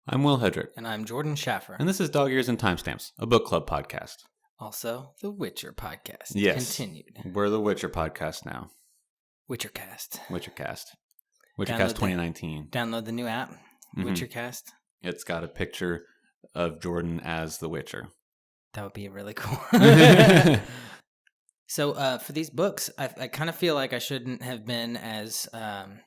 I'm Will Hedrick. And I'm Jordan Schaffer. And this is Dog Ears and Timestamps, a book club podcast. Also, the Witcher podcast. Yes. Continued. We're the Witcher podcast now. Witchercast. Witchercast 2019. Download the new app, Witchercast. It's got a picture of Jordan as the Witcher. That would be really cool. So for these books, I kind of feel like I shouldn't have been as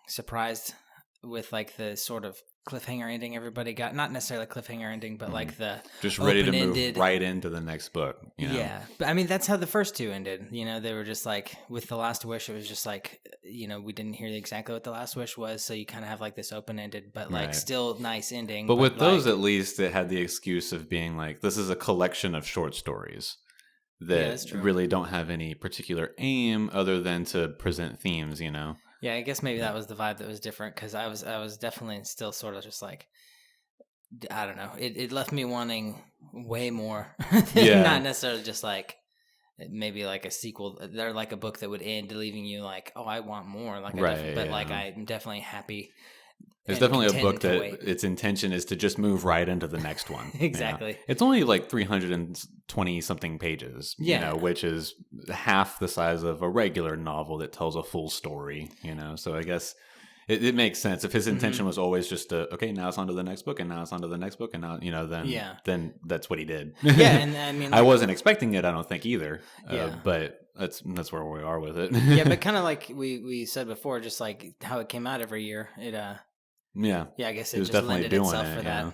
surprised with like the sort of cliffhanger ending everybody got. Not necessarily cliffhanger ending, but like the just ready to move right into the next book. You know? Yeah, but I mean that's how the first two ended. You know, they were just like with The Last Wish. It was just like, you know, we didn't hear exactly what The Last Wish was, so you kind of have like this open ended, but like still nice ending. But with those, at least it had the excuse of being like, this is a collection of short stories that really don't have any particular aim other than to present themes, you know? Yeah, I guess maybe that was the vibe that was different, because I was definitely still sort of just like, I don't know. It left me wanting way more than not necessarily just like maybe like a sequel. They're like a book that would end leaving you like, oh, I want more. Like, like I'm definitely happy. It's definitely a book that its intention is to just move right into the next one. Exactly. You know? It's only like 320 something pages, you know, which is half the size of a regular novel that tells a full story, you know. So I guess it makes sense. If his intention was always just to, okay, now it's on to the next book, and now it's on to the next book, and now, you know, then that's what he did. Yeah, and I mean, I wasn't expecting it, I don't think either. But that's where we are with it. Yeah, but kind of like we said before, just like how it came out every year, I guess it just lended itself for that.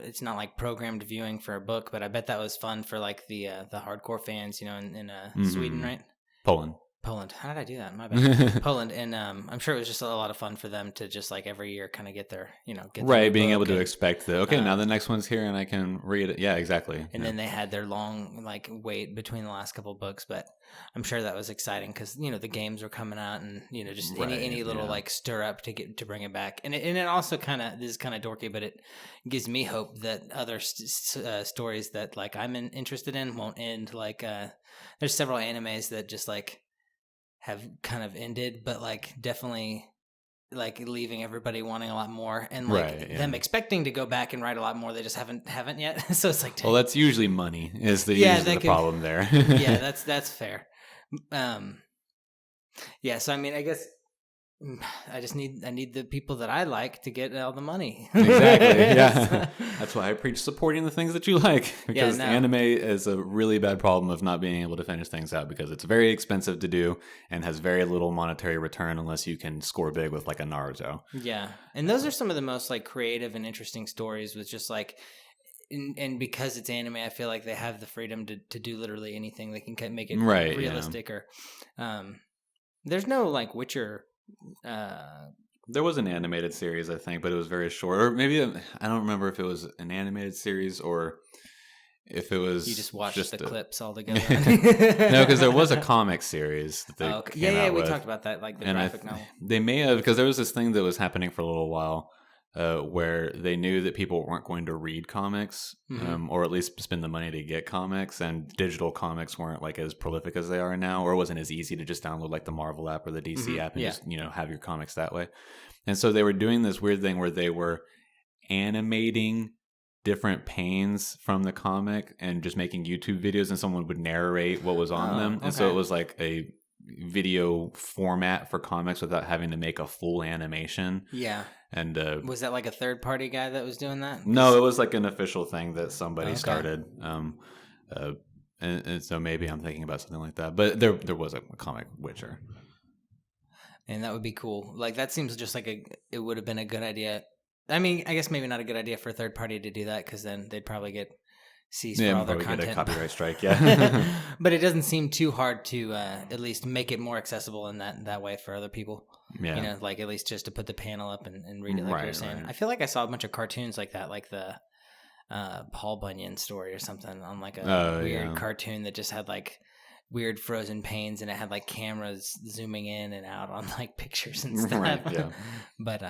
It's not like programmed viewing for a book, but I bet that was fun for like the hardcore fans, you know, in Sweden, right? Poland. How did I do that? My bad. Poland. And I'm sure it was just a lot of fun for them to just like every year kind of get their, you know, get right, being able to expect now the next one's here and I can read it. Yeah, exactly. And then they had their long like wait between the last couple of books, but I'm sure that was exciting because, you know, the games were coming out and, you know, just any little like stir up to bring it back. And it also kind of, this is kind of dorky, but it gives me hope that other stories that like I'm interested in won't end. Like there's several animes that just like have kind of ended, but like definitely like leaving everybody wanting a lot more and like them expecting to go back and write a lot more. They just haven't yet. So it's like, well, that's usually money is the problem there. Yeah, that's fair. So I mean, I guess I need the people that I like to get all the money. Exactly. Yeah. That's why I preach supporting the things that you like, because anime is a really bad problem of not being able to finish things out because it's very expensive to do and has very little monetary return unless you can score big with like a Naruto. Yeah. And those are some of the most like creative and interesting stories with just like, and because it's anime, I feel like they have the freedom to do literally anything. They can make it realistic or there's no like Witcher. There was an animated series, I think, but it was very short. Or maybe I don't remember if it was an animated series or if it was you just watched the clips all together. No, because there was a comic series that they came out we with. Talked about that, like the graphic novel. They may have, because there was this thing that was happening for a little while. Where they knew that people weren't going to read comics, or at least spend the money to get comics, and digital comics weren't like as prolific as they are now, or it wasn't as easy to just download like the Marvel app or the DC app and just, you know, have your comics that way. And so they were doing this weird thing where they were animating different panes from the comic and just making YouTube videos, and someone would narrate what was on them. And so it was like a video format for comics without having to make a full animation. Yeah. And was that like a third party guy that was doing that? No, it was like an official thing that somebody started. And so maybe I'm thinking about something like that. But there was a comic Witcher. And that would be cool. Like that seems just like it would have been a good idea. I mean, I guess maybe not a good idea for a third party to do that because then they'd probably get seized for all their content. Get a copyright strike, yeah. But it doesn't seem too hard to at least make it more accessible in that way for other people. Yeah. You know, like at least just to put the panel up and read it like you were saying. Right. I feel like I saw a bunch of cartoons like that, like the Paul Bunyan story or something on like a weird cartoon that just had like weird frozen panes and it had like cameras zooming in and out on like pictures and stuff. Right, yeah. But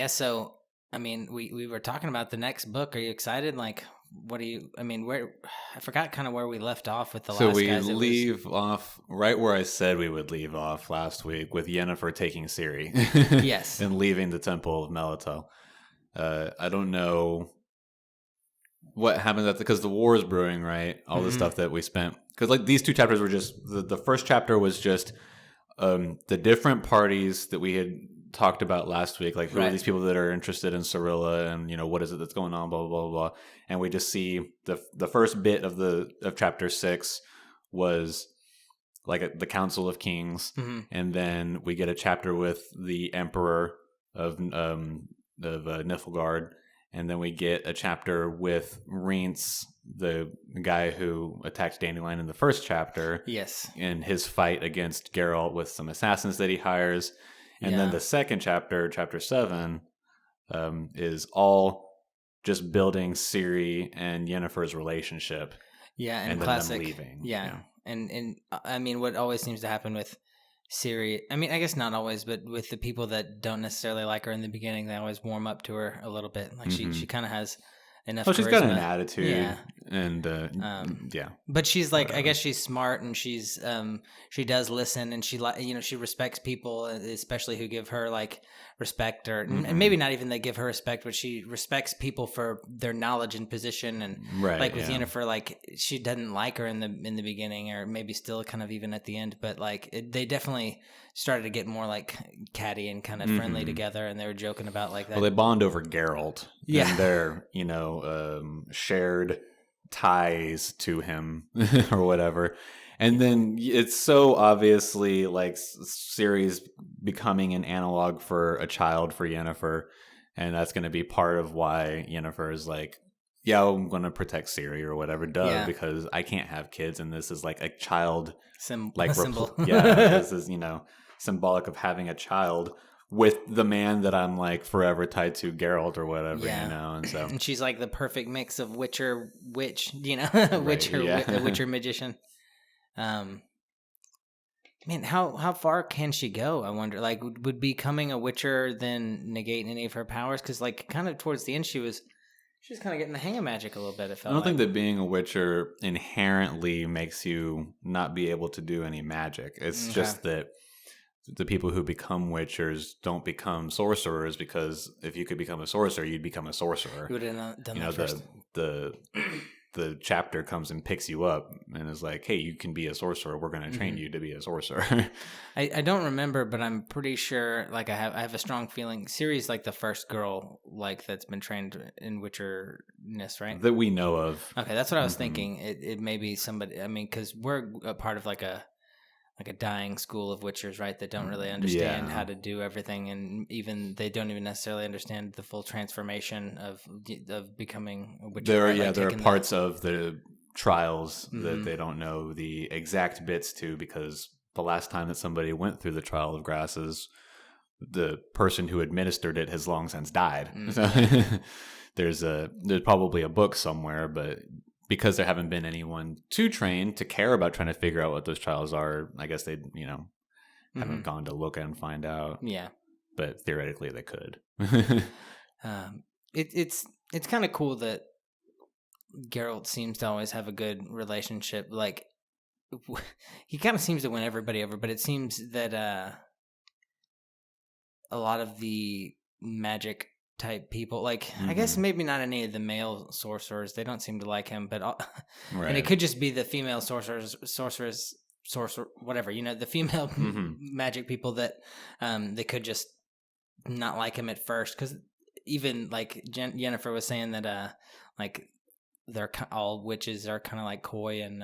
so I mean, we were talking about the next book. Are you excited? Like, what do you? I mean, where I forgot kind of where we left off with the so last we guys. leave off right where I said we would leave off last week with Yennefer taking Ciri. Yes. And leaving the Temple of Melitele. I don't know what happens because the war is brewing, right? All the stuff that we spent, because like these 2 chapters were just the first chapter was just the different parties that we had talked about last week, like who are these people that are interested in Cirilla, and what is it that's going on, blah blah blah blah. And we just see the first bit of chapter 6 was like the Council of Kings, and then we get a chapter with the Emperor of Niflgaard, and then we get a chapter with Reince, the guy who attacked Dandelion in the first chapter. Yes. In his fight against Geralt with some assassins that he hires. And then the second chapter, chapter 7, is all just building Ciri and Yennefer's relationship. Yeah, and then classic. them leaving. Yeah. And I mean, what always seems to happen with Ciri, I mean, I guess not always, but with the people that don't necessarily like her in the beginning, they always warm up to her a little bit. Like she kind of has enough. She's got an attitude, and yeah. But she's like, I guess she's smart, and she's she does listen, and she she respects people, especially who give her like respect, or and maybe not even they give her respect, but she respects people for their knowledge and position, and like with Yennefer, like she doesn't like her in the beginning, or maybe still kind of even at the end, but like they definitely started to get more like catty and kind of friendly together, and they were joking about like that. Well, they bond over Geralt, and their shared ties to him or whatever. And then it's so obviously like Ciri's becoming an analog for a child for Yennefer, and that's going to be part of why Yennefer is like, yeah, I'm going to protect Ciri or whatever, because I can't have kids, and this is like a child symbol. This is symbolic of having a child with the man that I'm like forever tied to, Geralt or whatever, and so and she's like the perfect mix of Witcher witch, Witcher magician. Man, how far can she go? I wonder. Like, would becoming a Witcher then negate any of her powers? Because like kind of towards the end, she was kind of getting the hang of magic a little bit. I don't think that being a Witcher inherently makes you not be able to do any magic. It's just that the people who become Witchers don't become sorcerers, because if you could become a sorcerer, you'd become a sorcerer. You would have done that first. The chapter comes and picks you up and is like, hey, you can be a sorcerer. We're going to train you to be a sorcerer. I don't remember, but I'm pretty sure, like I have a strong feeling Ciri's like the first girl like that's been trained in Witcherness, right? That we know of. Okay, that's what I was thinking. It may be somebody, I mean, because we're a part of like a dying school of Witchers, right? That don't really understand how to do everything, and even they don't even necessarily understand the full transformation of becoming a Witcher. There are parts of the trials that they don't know the exact bits to, because the last time that somebody went through the Trial of Grasses, the person who administered it has long since died. So there's probably a book somewhere, but because there haven't been anyone to train to care about trying to figure out what those trials are, I guess they, haven't gone to look and find out. Yeah. But theoretically they could. It's kind of cool that Geralt seems to always have a good relationship. Like, he kind of seems to win everybody over, but it seems that a lot of the magic type people, like I guess maybe not any of the male sorcerers, they don't seem to like him, but and it could just be the female sorcerer, whatever, the female magic people that they could just not like him at first, because even like Yennefer was saying that like they're all witches are kind of like coy, and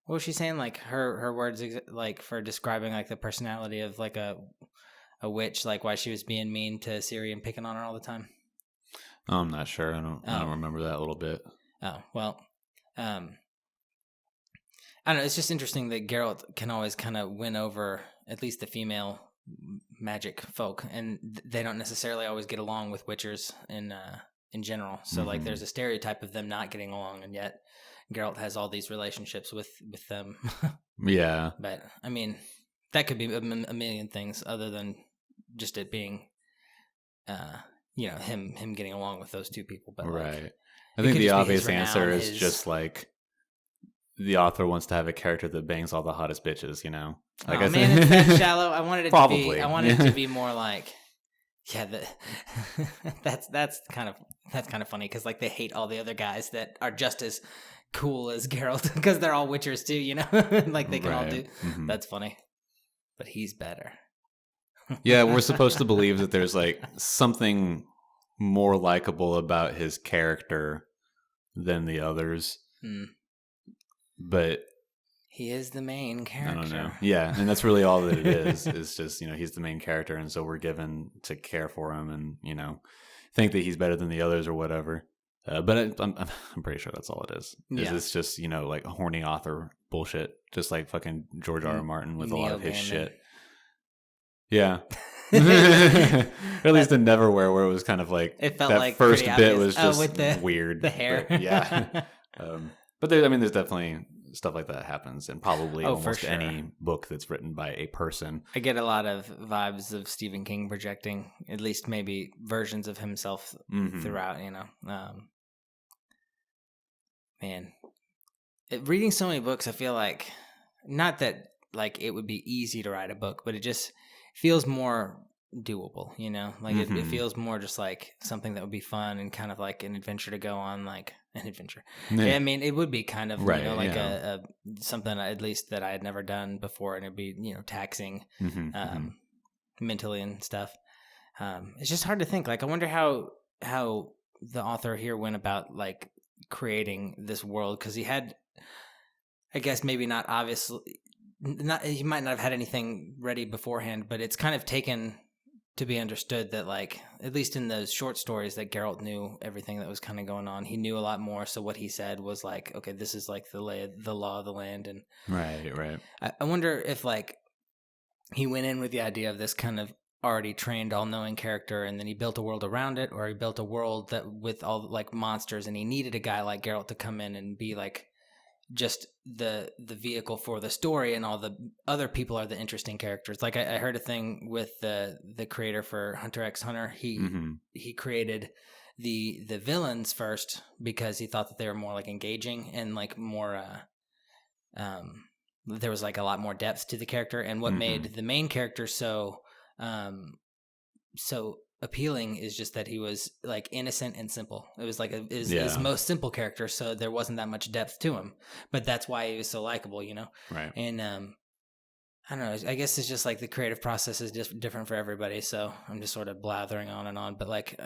what was she saying, like her words like for describing like the personality of like a witch, like why she was being mean to Ciri and picking on her all the time? I'm not sure. I don't remember that a little bit. Oh, well, I don't know. It's just interesting that Geralt can always kind of win over at least the female magic folk, and they don't necessarily always get along with Witchers in general. So like there's a stereotype of them not getting along, and yet Geralt has all these relationships with them. Yeah. But I mean, that could be a million things other than just it being him getting along with those two people. But right. I think the obvious answer is just like the author wants to have a character that bangs all the hottest bitches, Like it's that shallow. I wanted it Probably. to be. I wanted it to be more like, that's kind of funny because like they hate all the other guys that are just as cool as Geralt because they're all Witchers too, like they can all do. Mm-hmm. That's funny, but he's better. Yeah, we're supposed to believe that there's like something more likable about his character than the others. But he is the main character. I don't know. Yeah, and that's really all that it is. It's just, he's the main character, and so we're given to care for him and, think that he's better than the others or whatever. But I'm pretty sure that's all it is. Yeah. It's just, like horny author bullshit, just like fucking George R. R. Martin with a lot of his shit. Yeah. Or at least in Neverwhere, where it was kind of like it felt that like first bit was just with weird. The hair. But, yeah. But there's definitely stuff like that happens in probably almost any book that's written by a person. I get a lot of vibes of Stephen King projecting at least maybe versions of himself throughout, man, reading so many books, I feel like not that like it would be easy to write a book, but it just feels more doable, like it feels more just like something that would be fun and kind of like an adventure to go on, like an adventure. Yeah, I mean, it would be kind of right, a something at least that I had never done before, and it'd be taxing mentally and stuff. It's just hard to think. Like, I wonder how the author here went about like creating this world, because he had, I guess maybe not obviously. He might not have had anything ready beforehand, but it's kind of taken to be understood that, like, at least in those short stories, that Geralt knew everything that was kind of going on. He knew a lot more, so what he said was like, okay, this is like the law of the land, and right. I wonder if like he went in with the idea of this kind of already trained, all-knowing character, and then he built a world around it, or he built a world that with all like monsters, and he needed a guy like Geralt to come in and be like just the vehicle for the story, and all the other people are the interesting characters. Like I heard a thing with the creator for Hunter x Hunter. He created the villains first because he thought that they were more like engaging and like more there was like a lot more depth to the character, and what made the main character so appealing is just that he was like innocent and simple. It was like his most simple character, so there wasn't that much depth to him, but that's why he was so likable, right. And I don't know, I guess it's just like the creative process is just different for everybody, so I'm just sort of blathering on and on, but like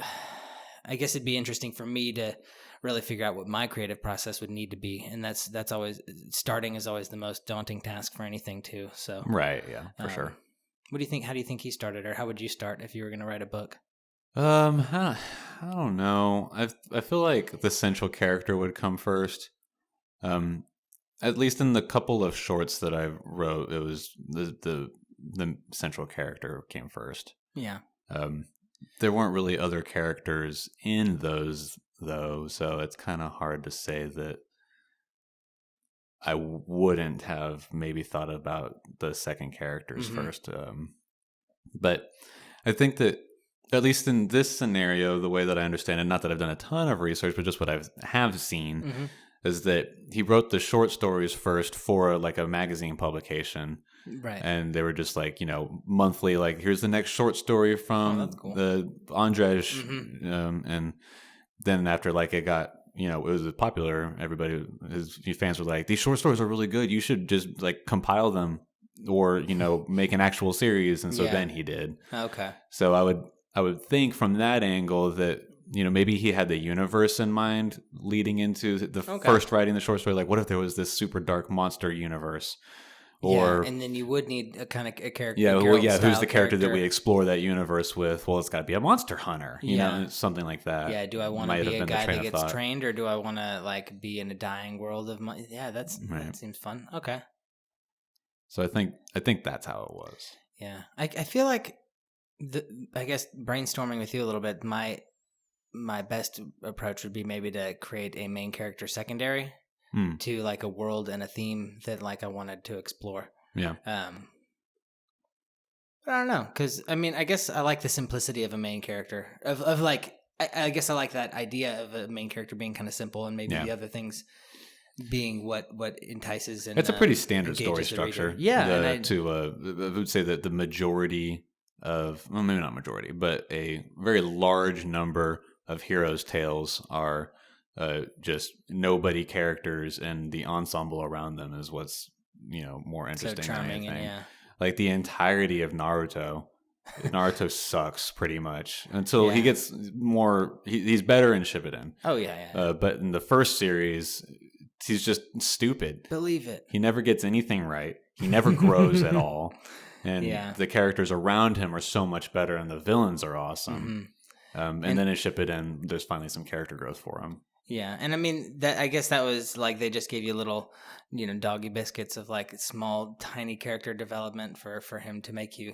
I guess it'd be interesting for me to really figure out what my creative process would need to be, and that's always, starting is always the most daunting task for anything too. So right, yeah, for sure. What do you think? How do you think he started, or how would you start if you were going to write a book? I don't know. I feel like the central character would come first. At least in the couple of shorts that I wrote, it was the central character came first. Yeah. There weren't really other characters in those though, so it's kind of hard to say that I wouldn't have maybe thought about the second characters first. But I think that at least in this scenario, the way that I understand it, not that I've done a ton of research, but just what I have seen, is that he wrote the short stories first for like a magazine publication. Right. And they were just like, monthly, like, here's the next short story from the Andrzej. And then after like it got, it was popular, his fans were like, these short stories are really good. You should just like compile them or, make an actual series. And so then he did. Okay. So I would think from that angle that, maybe he had the universe in mind leading into the first writing the short story. Like, what if there was this super dark monster universe? Or, and then you would need a kind of a character. Yeah, who's the character that we explore that universe with? Well, it's got to be a monster hunter, you know, something like that. Yeah, do I want to be a guy that gets trained, or do I want to like be in a dying world of my? Yeah, that seems fun. Okay. So I think that's how it was. Yeah, I feel like I guess brainstorming with you a little bit, my best approach would be maybe to create a main character secondary to like a world and a theme that like I wanted to explore. Yeah. But I don't know, because I mean, I guess I like the simplicity of a main character. Of like, I guess I like that idea of a main character being kind of simple, and maybe the other things being what entices and it's a pretty standard story structure. Yeah, I would say that the majority of, well, maybe not majority, but a very large number of heroes' tales are just nobody characters, and the ensemble around them is what's more interesting. So charming than anything. and Like the entirety of Naruto sucks pretty much until he gets more. He's better in Shippuden. Oh yeah. But in the first series, he's just stupid. Believe it. He never gets anything right. He never grows at all. And the characters around him are so much better, and the villains are awesome. And then in Shippuden, there's finally some character growth for him. Yeah, and I mean that. I guess that was like they just gave you little, doggy biscuits of like small, tiny character development for him to make you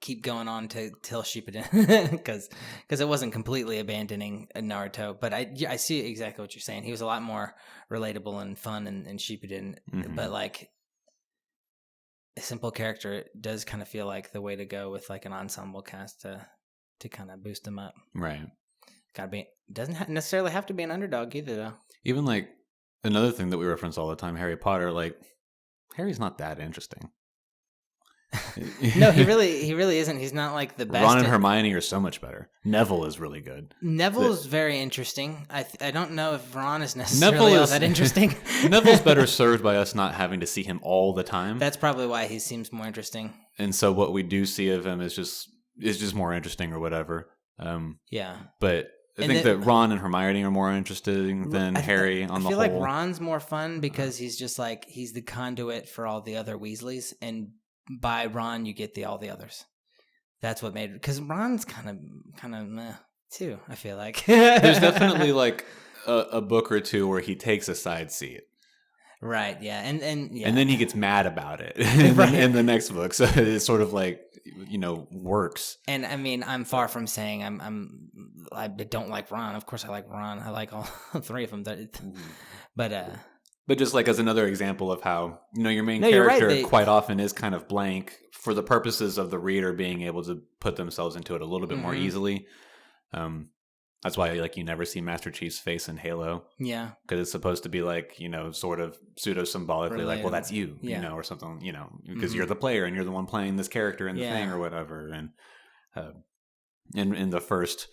keep going on till Shippuden, because it wasn't completely abandoning Naruto. But I see exactly what you're saying. He was a lot more relatable and fun in Shippuden, but like a simple character does kind of feel like the way to go with like an ensemble cast to kind of boost him up. Right. Doesn't necessarily have to be an underdog either, though. Even like another thing that we reference all the time, Harry Potter. Like Harry's not that interesting. No, he really isn't. He's not like the best. Ron and Hermione are so much better. Neville is really good. Neville's very interesting. I don't know if Ron is necessarily all that interesting. Neville's better served by us not having to see him all the time. That's probably why he seems more interesting. And so what we do see of him is just more interesting or whatever. But I think that Ron and Hermione are more interesting than Harry on the whole. I feel like Ron's more fun because he's just like, he's the conduit for all the other Weasleys, and by Ron you get all the others. That's what made it, because Ron's kind of meh too, I feel like. There's definitely like a book or two where he takes a side seat. Right, yeah. And then he gets mad about it in the next book. So it's sort of like, works. And I mean, I'm far from saying I don't like Ron. Of course I like Ron. I like all three of them. But just like as another example of how, your main character quite often is kind of blank for the purposes of the reader being able to put themselves into it a little bit more easily. That's why like you never see Master Chief's face in Halo. Yeah. Because it's supposed to be like, sort of pseudo-symbolically like, well, that's you, or something, because you're the player and you're the one playing this character in the thing or whatever. And in the first,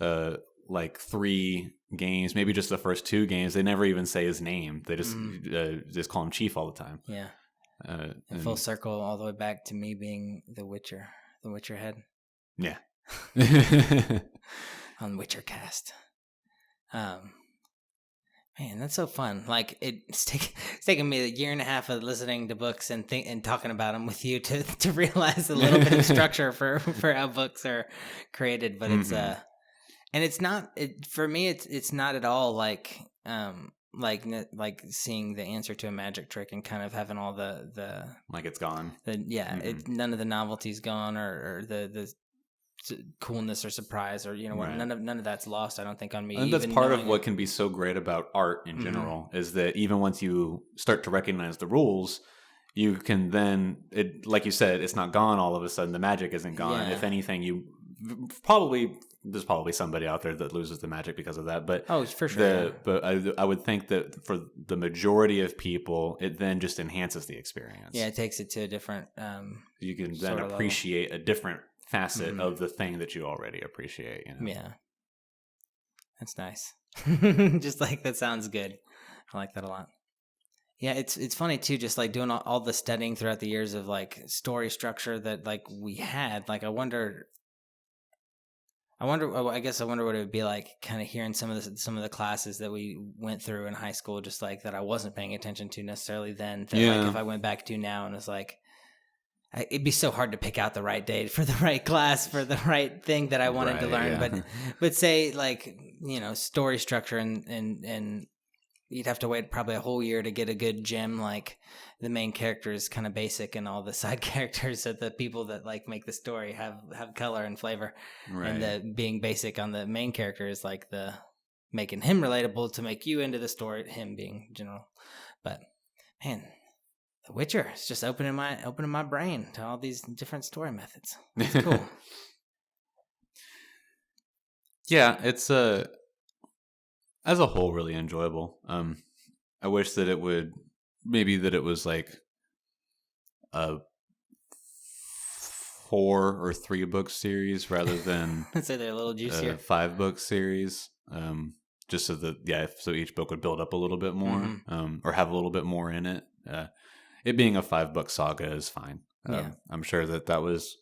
like 3 games, maybe just the first 2 games, they never even say his name. They just call him Chief all the time. Yeah. Full circle all the way back to me being the Witcher head. Yeah. On Witchercast. Man, that's so fun. Like it's taken me a year and a half of listening to books and talking about them with you to realize a little bit of structure for how books are created. But it's and it's not for me. It's not at all like seeing the answer to a magic trick and kind of having all the like it's gone. None of the novelty's gone or the coolness or surprise or right. none of that's lost, I don't think, on me. And that's part of what can be so great about art in general, is that even once you start to recognize the rules, you can then, like you said, it's not gone all of a sudden. The magic isn't gone. If anything, there's probably somebody out there that loses the magic because of that. But for sure. But I would think that for the majority of people, it then just enhances the experience. Yeah, it takes it to a different. You can then appreciate a different facet of the thing that you already appreciate. Yeah, that's nice. Just like that sounds good. I like that a lot. Yeah, it's funny too, just like doing all the studying throughout the years of like story structure that like we had. Like I wonder what it would be like kind of hearing some of the classes that we went through in high school, just like that I wasn't paying attention to necessarily then. That like if I went back to now and was like, it'd be so hard to pick out the right date for the right class for the right thing that I wanted to learn. Yeah. But say like, story structure and you'd have to wait probably a whole year to get a good gem. Like the main character is kind of basic and all the side characters are the people that like make the story have color and flavor. Right. And the being basic on the main character is like the making him relatable to make you into the story, him being general. But man, The Witcher. It's just opening my brain to all these different story methods. It's cool. Yeah, it's as a whole really enjoyable. I wish that it was like a 4 or 3 book series rather than I'd say they're a little juicier. A 5 book series. Just so that so each book would build up a little bit more, or have a little bit more in it. It being a 5 book saga is fine. I'm sure that was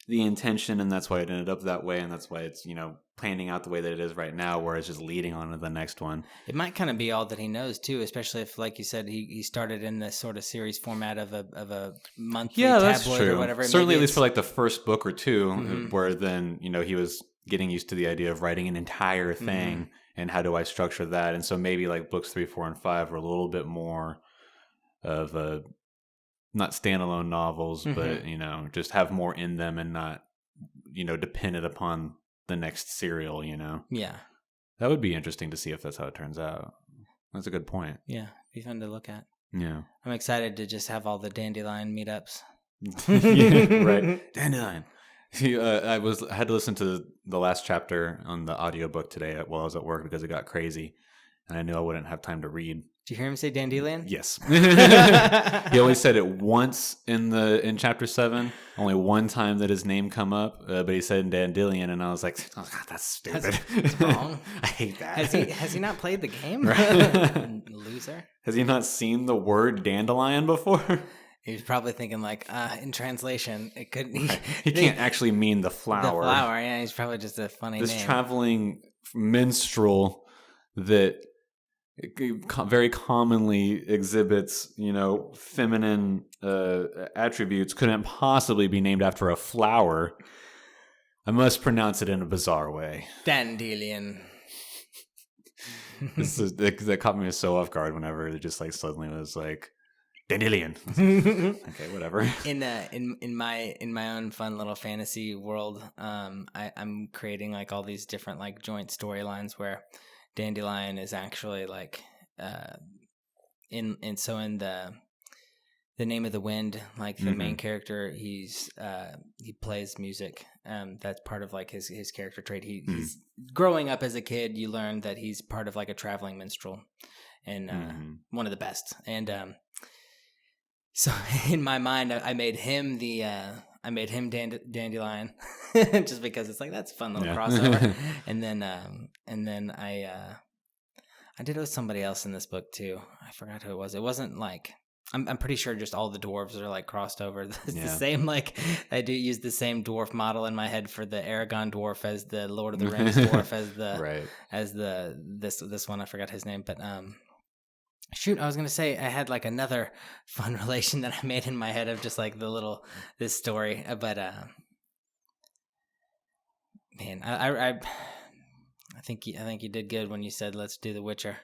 the intention, and that's why it ended up that way, and that's why it's planning out the way that it is right now, where it's just leading on to the next one. It might kind of be all that he knows too, especially if, like you said, he started in this sort of series format of a monthly tabloid or whatever. Certainly, at least for like the first book or two, where then he was getting used to the idea of writing an entire thing and how do I structure that, and so maybe like books 3, 4, and 5 are a little bit more of a not standalone novels, but just have more in them and not dependent upon the next serial. Yeah, that would be interesting to see if that's how it turns out. That's a good point. Yeah, be fun to look at. Yeah, I'm excited to just have all the Dandelion meetups. Yeah, right, Dandelion. I had to listen to the last chapter on the audiobook today while I was at work because it got crazy, and I knew I wouldn't have time to read. Did you hear him say Dandelion? Yes. He only said it once in chapter 7. Only one time that his name come up, but he said Dandelion, and I was like, "Oh God, that's stupid. That's wrong. I hate that." Has he not played the game? Right. Loser. Has he not seen the word dandelion before? He was probably thinking like, in translation, it could. He can't actually mean the flower. The flower, yeah. He's probably just a funny name. This traveling minstrel that very commonly exhibits, feminine attributes couldn't possibly be named after a flower. I must pronounce it in a bizarre way. Dandelion. That caught me so off guard whenever it just like suddenly was like Dandelion. Okay, whatever. In my own fun little fantasy world, I'm creating like all these different like joint storylines where Dandelion is actually like in the Name of the Wind, like the main character, he plays music. That's part of like his character trait. He's growing up as a kid. You learn that he's part of like a traveling minstrel, and one of the best. And so in my mind, I made him Dandelion, just because it's like that's a fun little crossover. And then I did it with somebody else in this book too. I forgot who it was. It wasn't like I'm pretty sure just all the dwarves are like crossed over. It's the same, like I do use the same dwarf model in my head for the Aragon dwarf as the Lord of the Rings dwarf as the this one. I forgot his name, but shoot, I was gonna say I had like another fun relation that I made in my head of just like this story, but man, I think you did good when you said let's do The Witcher.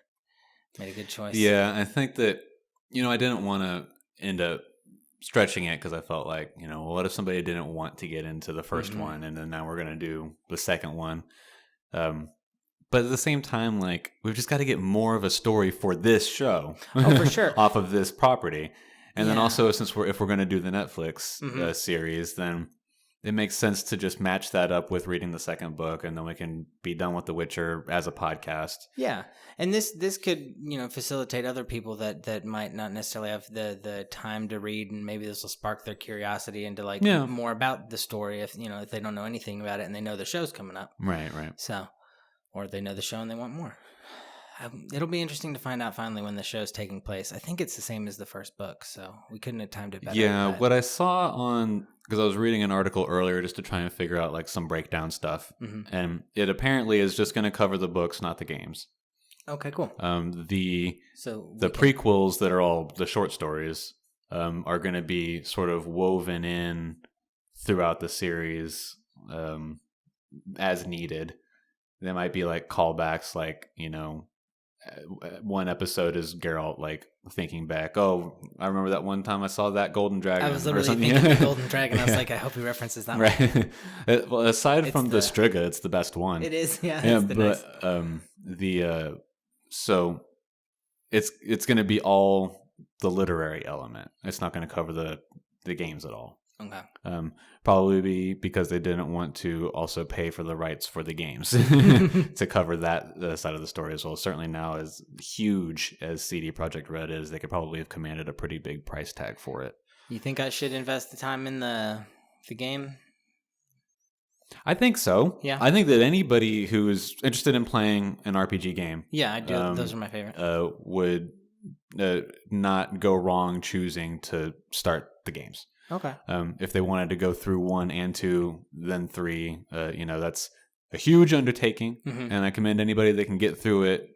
Made a good choice. Yeah, I think that I didn't want to end up stretching it because I felt like well, what if somebody didn't want to get into the first one, and then now we're gonna do the second one. But at the same time, like we've just got to get more of a story for this show, for sure, off of this property. And then also, since if we're going to do the Netflix series, then it makes sense to just match that up with reading the second book, and then we can be done with The Witcher as a podcast. Yeah, and this could facilitate other people that might not necessarily have the time to read, and maybe this will spark their curiosity into like more about the story if if they don't know anything about it and they know the show's coming up. Right. So. Or they know the show and they want more. It'll be interesting to find out finally when the show's taking place. I think it's the same as the first book, so we couldn't have timed it better. Yeah, what I saw because I was reading an article earlier just to try and figure out like some breakdown stuff, and it apparently is just going to cover the books, not the games. Okay, cool. The prequels that are all the short stories are going to be sort of woven in throughout the series as needed. There might be like callbacks, like, one episode is Geralt like thinking back, oh, I remember that one time I saw that golden dragon. I was literally thinking the golden dragon. I was like, I hope he references that one. Well, aside from the Striga, it's the best one. It is, yeah. But so it's going to be all the literary element. It's not going to cover the games at all. Okay. Probably because they didn't want to also pay for the rights for the games to cover that side of the story as well. Certainly now, as huge as CD Projekt Red is, they could probably have commanded a pretty big price tag for it. You think I should invest the time in the game? I think so. Yeah. I think that anybody who is interested in playing an RPG game, yeah, I do. Those are my favorite. Would not go wrong choosing to start the games. Okay. If they wanted to go through 1 and 2, then 3, that's a huge undertaking, and I commend anybody that can get through it.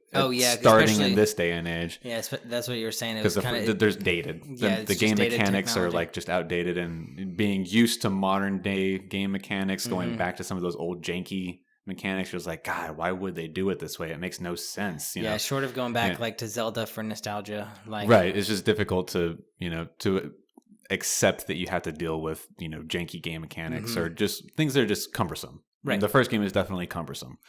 Starting in this day and age. Yeah, that's what you were saying. Because there's dated. The game mechanics are like just outdated, and being used to modern day game mechanics, going back to some of those old janky mechanics, was like, God, why would they do it this way? It makes no sense. You know? Short of going back like to Zelda for nostalgia. Right, it's just difficult to accept that you have to deal with janky game mechanics or just things that are just cumbersome. Right. The first game is definitely cumbersome.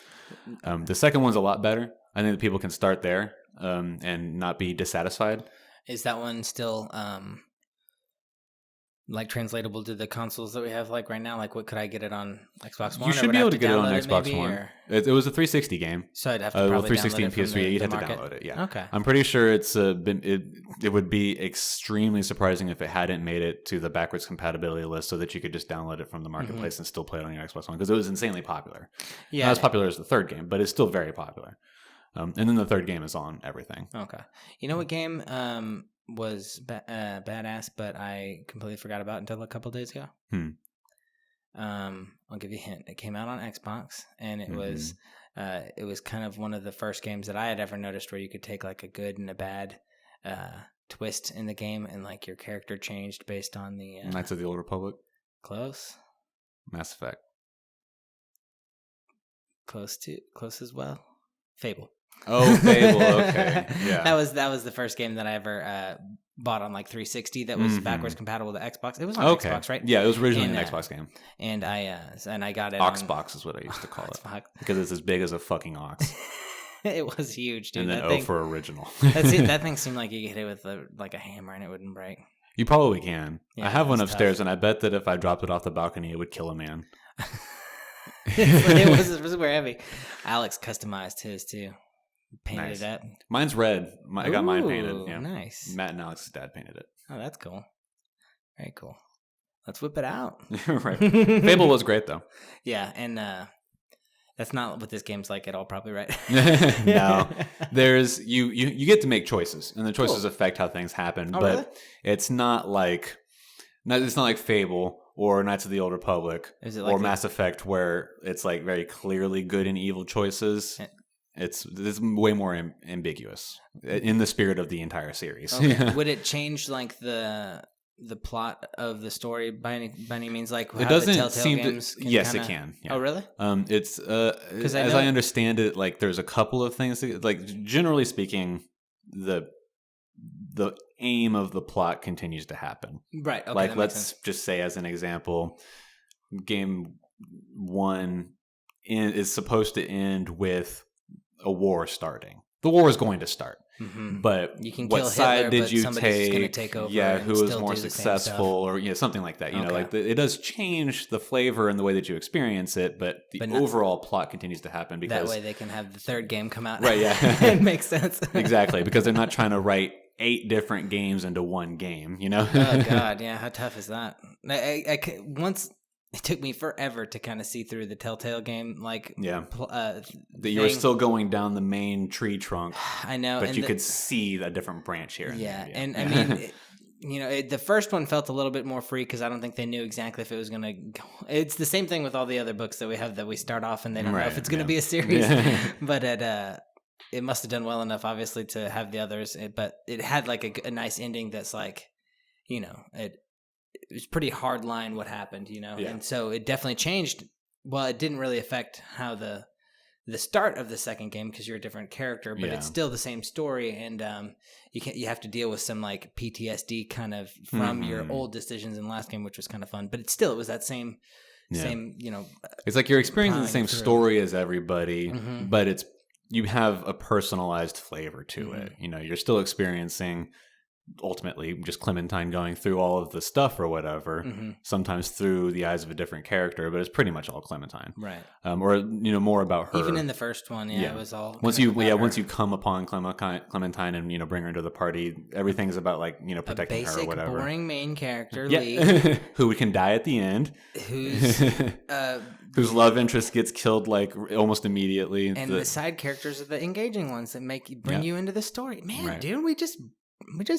The second one's a lot better. I think that people can start there and not be dissatisfied. Is that one still translatable to the consoles that we have right now? What could I get it on Xbox One? You should be able to get it on Xbox One. It was a 360 game. So I'd have to probably 360 and PS3. You'd have to download it. Yeah. Okay. I'm pretty sure it would be extremely surprising if it hadn't made it to the backwards compatibility list, so that you could just download it from the marketplace and still play it on your Xbox One, because it was insanely popular. Yeah. Not as popular as the third game, but it's still very popular. And then the third game is on everything. Okay. You know what game was badass, but I completely forgot about until a couple days ago? I'll give you a hint. It came out on Xbox, and it was kind of one of the first games that I had ever noticed where you could take a good and a bad twist in the game, and your character changed based on the Knights of the Old Republic. Close. Mass Effect. Close as well. Fable. Oh, Fable. Okay, yeah. That was the first game that I ever bought on 360 that was backwards compatible to Xbox. It was on Xbox, right? Yeah, it was originally an Xbox game. And I got it. Oxbox is what I used to call it, because it's as big as a fucking ox. It was huge, dude. And then for original. That thing seemed like you could hit it with a hammer and it wouldn't break. You probably can. Yeah, I have one upstairs, tough. And I bet that if I dropped it off the balcony, it would kill a man. It was super heavy. Alex customized his too. Painted it up. Mine's red. I got mine painted. Yeah. Nice. Matt and Alex's dad painted it. Oh, that's cool. Very cool. Let's whip it out. Right. Fable was great though. Yeah, and that's not what this game's like at all, probably, right? No. There's you get to make choices, and the choices affect how things happen. Oh, but really? It's not like Fable or Knights of the Old Republic or Mass Effect, where it's very clearly good and evil choices. It's way more ambiguous in the spirit of the entire series. Okay. Would it change the plot of the story by any means? It doesn't seem to. Yes, it can. Yeah. Oh, really? It's as I understand it, there's a couple of things. Generally speaking, the aim of the plot continues to happen. Right. Okay, let's just say, as an example, game 1 is supposed to end with a war starting. The war is going to start. Mm-hmm. But you can what kill side Hitler, did you take over? Yeah, who was more successful, or something like that. It does change the flavor and the way that you experience it, but overall plot continues to happen, because that way they can have the third game come out. Right? Yeah, it makes sense. Exactly, because they're not trying to write 8 different games into one game. Oh God, yeah, how tough is that? Once. It took me forever to kind of see through the Telltale game, that you were still going down the main tree trunk. I know, but you could see a different branch here. Yeah, and I mean, the first one felt a little bit more free, because I don't think they knew exactly if it was going to go. It's the same thing with all the other books that we have, that we start off and they don't know if it's going to be a series. But it must have done well enough, obviously, to have the others. But it had a nice ending that's it was pretty hard line what happened, and so it definitely changed. Well, it didn't really affect how the start of the second game, because you're a different character, but it's still the same story, and you have to deal with some PTSD kind of from your old decisions in the last game, which was kind of fun. But it was that same. It's like you're experiencing the same story as everybody, but you have a personalized flavor to it. You're still experiencing ultimately just Clementine going through all of the stuff or whatever, sometimes through the eyes of a different character, but it's pretty much all Clementine. Right. Or, more about her. Even in the first one, it was all... Once you come upon Clementine and, bring her into the party, everything's about, like, protecting her or whatever. A boring main character, Lee. Who can die at the end. Whose love interest gets killed, like, almost immediately. And the side characters are the engaging ones that bring you into the story. Man, dude, we just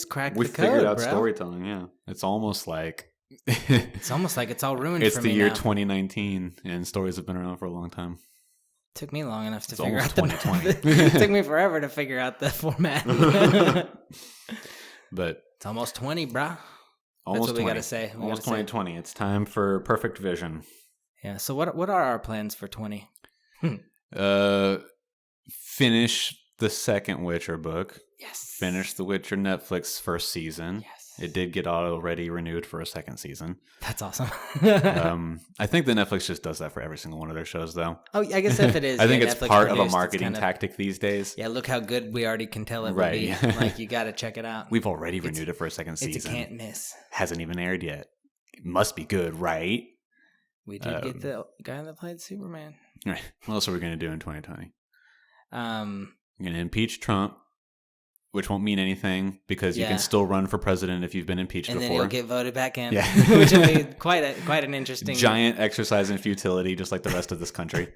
cracked the code, We figured out bro. Storytelling, It's almost like... it's almost like it's all ruined for me. It's the year 2019, and stories have been around for a long time. Took me long enough to figure out 2020. It took me forever to figure out the format. But it's almost 20, bro. Almost That's what 20. We gotta say. Almost 2020. It's time for perfect vision. Yeah. So what are our plans for 20? Finish the second Witcher book. Yes. Finish the Witcher Netflix first season. Yes. It did get already renewed for a second season. That's awesome. I think the Netflix just does that for every single one of their shows, though. Oh, I guess if it is. I think it's Netflix part of a marketing tactic these days. Yeah, look how good we already can tell it will be. Like, you got to check it out. We've already renewed it for a second season. It's a can't miss. Hasn't even aired yet. It must be good, right? We did get the guy that played Superman. Right. What else are we going to do in 2020? We're going to impeach Trump, which won't mean anything because you can still run for president if you've been impeached before. And then you'll get voted back in, yeah. Which will be quite an interesting... Giant exercise in futility, just like the rest of this country.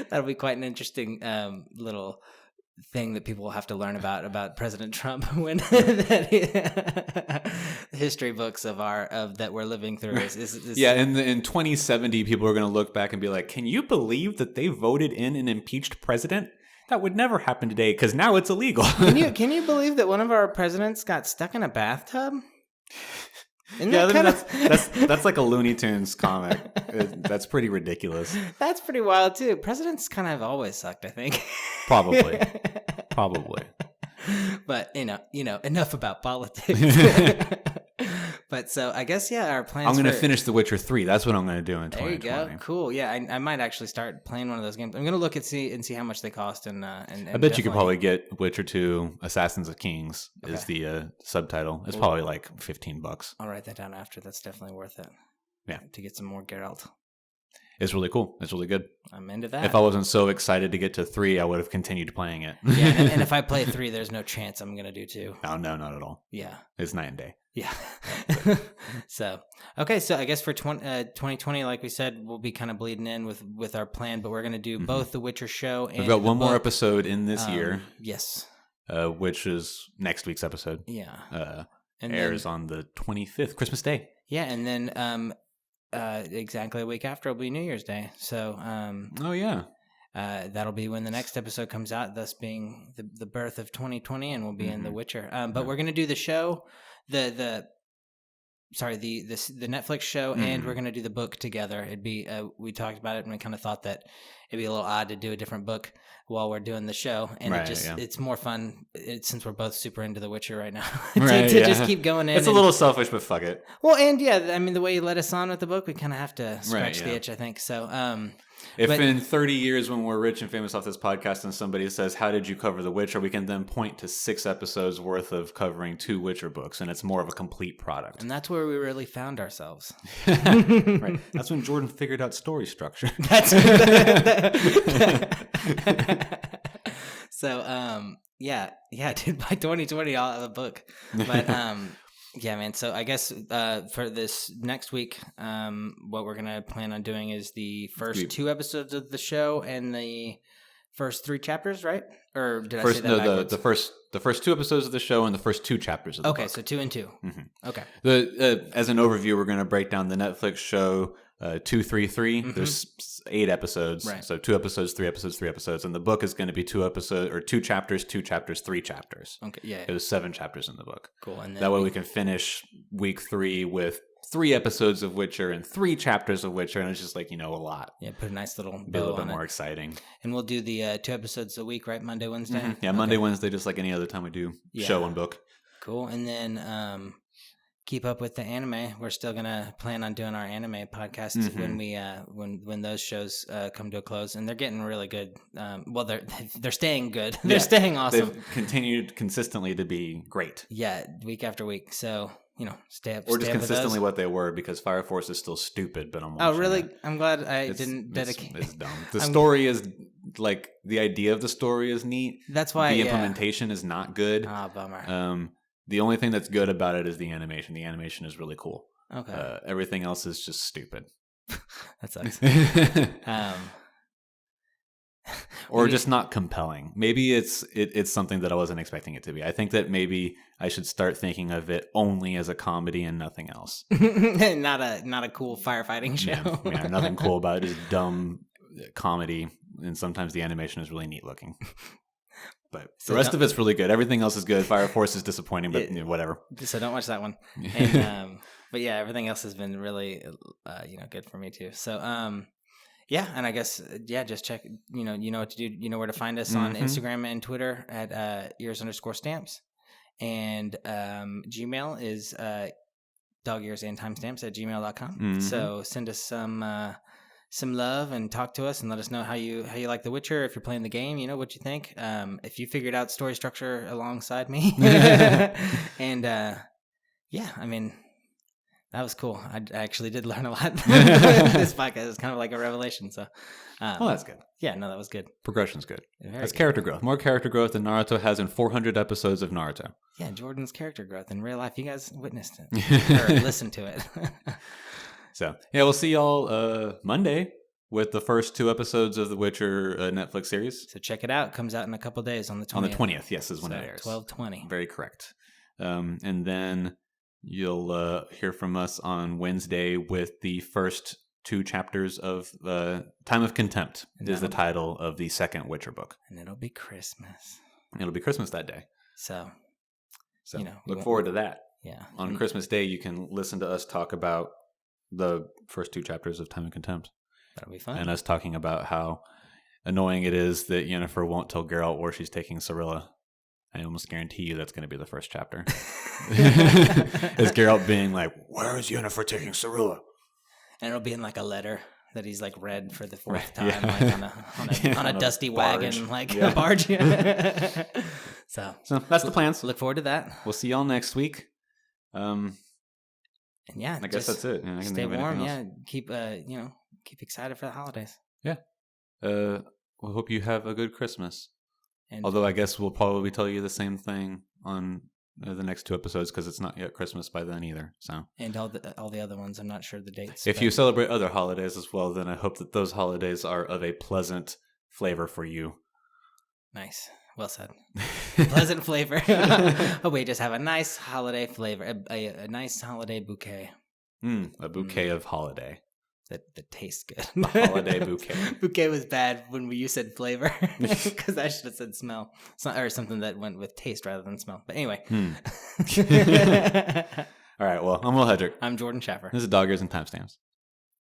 That'll be quite an interesting little thing that people will have to learn about President Trump when the history books of that we're living through. Is yeah, in 2070, people are going to look back and be like, can you believe that they voted in an impeached president? That would never happen today because now it's illegal. Can you believe that one of our presidents got stuck in a bathtub? That's like a Looney Tunes comic. That's pretty ridiculous. That's pretty wild too. Presidents kind of have always sucked, I think. Probably. But enough about politics. But so I guess our plans. I'm going to finish The Witcher 3. That's what I'm going to do in 2020. There you go. Cool. Yeah, I might actually start playing one of those games. I'm going to look and see how much they cost and I bet you could probably get Witcher 2 Assassins of Kings is the subtitle. It's probably like $15. I'll write that down after. That's definitely worth it. Yeah. To get some more Geralt. It's really cool. It's really good. I'm into that. If I wasn't so excited to get to 3, I would have continued playing it. Yeah, and if I play 3, there's no chance I'm going to do 2. No, not at all. Yeah. It's night and day. Yeah. So I guess for 2020, like we said, we'll be kind of bleeding in with our plan, but we're going to do both the Witcher show and we've got one more episode in this year. Yes. Which is next week's episode. Yeah. And airs on the 25th, Christmas Day. Yeah, and then exactly a week after will be New Year's Day. So that'll be when the next episode comes out, thus being the birth of 2020, and we'll be in The Witcher. But we're going to do the show, the Netflix show, and we're going to do the book together. It'd be we talked about it and we kind of thought that it'd be a little odd to do a different book while we're doing the show, and it's more fun since we're both super into The Witcher right now to just keep going in. It's a little selfish, but fuck it. Well, and I mean, the way you let us on with the book, we kind of have to scratch the itch, I think. So, if in 30 years when we're rich and famous off this podcast and somebody says, how did you cover The Witcher? We can then point to 6 episodes worth of covering 2 Witcher books, and it's more of a complete product. And that's where we really found ourselves. Right. That's when Jordan figured out story structure. So, dude, by 2020, I'll have a book. But, yeah, man. So I guess for this next week, what we're going to plan on doing is the first 2 episodes of the show and the first 3 chapters, right? Or did I say that backwards? The first 2 episodes of the show and the first 2 chapters of the book. Okay, so 2 and 2. Mm-hmm. Okay. As an overview, we're going to break down the Netflix show 233. There's 8 episodes, right. So 2 episodes, 3 episodes, 3 episodes, and the book is going to be 2 episodes or 2 chapters, 2 chapters, 3 chapters. Okay, yeah. There's 7 chapters in the book. Cool. And then that way we can finish week 3 with 3 episodes of Witcher and 3 chapters of Witcher, and it's just like, a lot. Yeah, put a nice little be a little bit more exciting. And we'll do the 2 episodes a week, right? Monday, Wednesday? Yeah, Monday, Wednesday, just like any other time we do show and book. Cool. And then keep up with the anime. We're still gonna plan on doing our anime podcast when we when those shows come to a close, and they're getting really good. Well, they're staying good. They're staying awesome. They've continued consistently to be great. Yeah, week after week. So stay up. Or just stay up consistently what they were, because Fire Force is still stupid. But I'm watching really? I'm glad I didn't dedicate. It's dumb. The story is like the idea of the story is neat. That's why the implementation is not good. Ah, bummer. The only thing that's good about it is the animation. The animation is really cool. Okay. Everything else is just stupid. That sucks. Or just not compelling. Maybe it's something that I wasn't expecting it to be. I think that maybe I should start thinking of it only as a comedy and nothing else. not a cool firefighting show. Yeah, nothing cool about it. Just dumb comedy, and sometimes the animation is really neat looking. But the rest of it's really good. Everything else is good. Fire Force is disappointing, but whatever. So don't watch that one. And, but yeah, everything else has been really, good for me too. So, yeah, and I guess just check. You know what to do. You know where to find us on Instagram and Twitter at ears_stamps, and Gmail is dogearsandtimestamps@gmail.com. So send us some love and talk to us and let us know how you like The Witcher. If you're playing the game, what you think. If you figured out story structure alongside me, and I mean, that was cool. I actually did learn a lot. This podcast is kind of like a revelation. So, that's good. Yeah, no, that was good. Progression's good. That's character growth. More character growth than Naruto has in 400 episodes of Naruto. Yeah, Jordan's character growth in real life. You guys witnessed it or listened to it. So, we'll see y'all Monday with the first 2 episodes of The Witcher Netflix series. So check it out. It comes out in a couple days on the 20th. On the 20th, yes, is when it airs. 12/20. Very correct. And then you'll hear from us on Wednesday with the first 2 chapters of Time of Contempt is the title of the second Witcher book. And it'll be Christmas. It'll be Christmas that day. So look forward to that. Yeah. On Christmas Day, you can listen to us talk about the first 2 chapters of Time of Contempt. That'll be fun. And us talking about how annoying it is that Yennefer won't tell Geralt where she's taking Cirilla. I almost guarantee you that's going to be the first chapter. Is Geralt being like, "Where is Yennefer taking Cirilla?" And it'll be in like a letter that he's like read for the 4th time, like on a dusty wagon, like a barge. So that's the plans. Look forward to that. We'll see y'all next week. And I guess that's it. I stay warm. Yeah, keep excited for the holidays. Yeah. We hope you have a good Christmas. Although I guess we'll probably tell you the same thing on the next 2 episodes because it's not yet Christmas by then either. So and all the other ones, I'm not sure the dates. If you celebrate other holidays as well, then I hope that those holidays are of a pleasant flavor for you. Nice. Well said. Pleasant flavor. Oh, we just have a nice holiday flavor, a nice holiday bouquet. A bouquet of holiday. That tastes good. A holiday bouquet. Bouquet was bad when you said flavor because I should have said smell. Or something that went with taste rather than smell. But anyway. All right. Well, I'm Will Hedrick. I'm Jordan Schaffer. This is Dog Ears and Timestamps.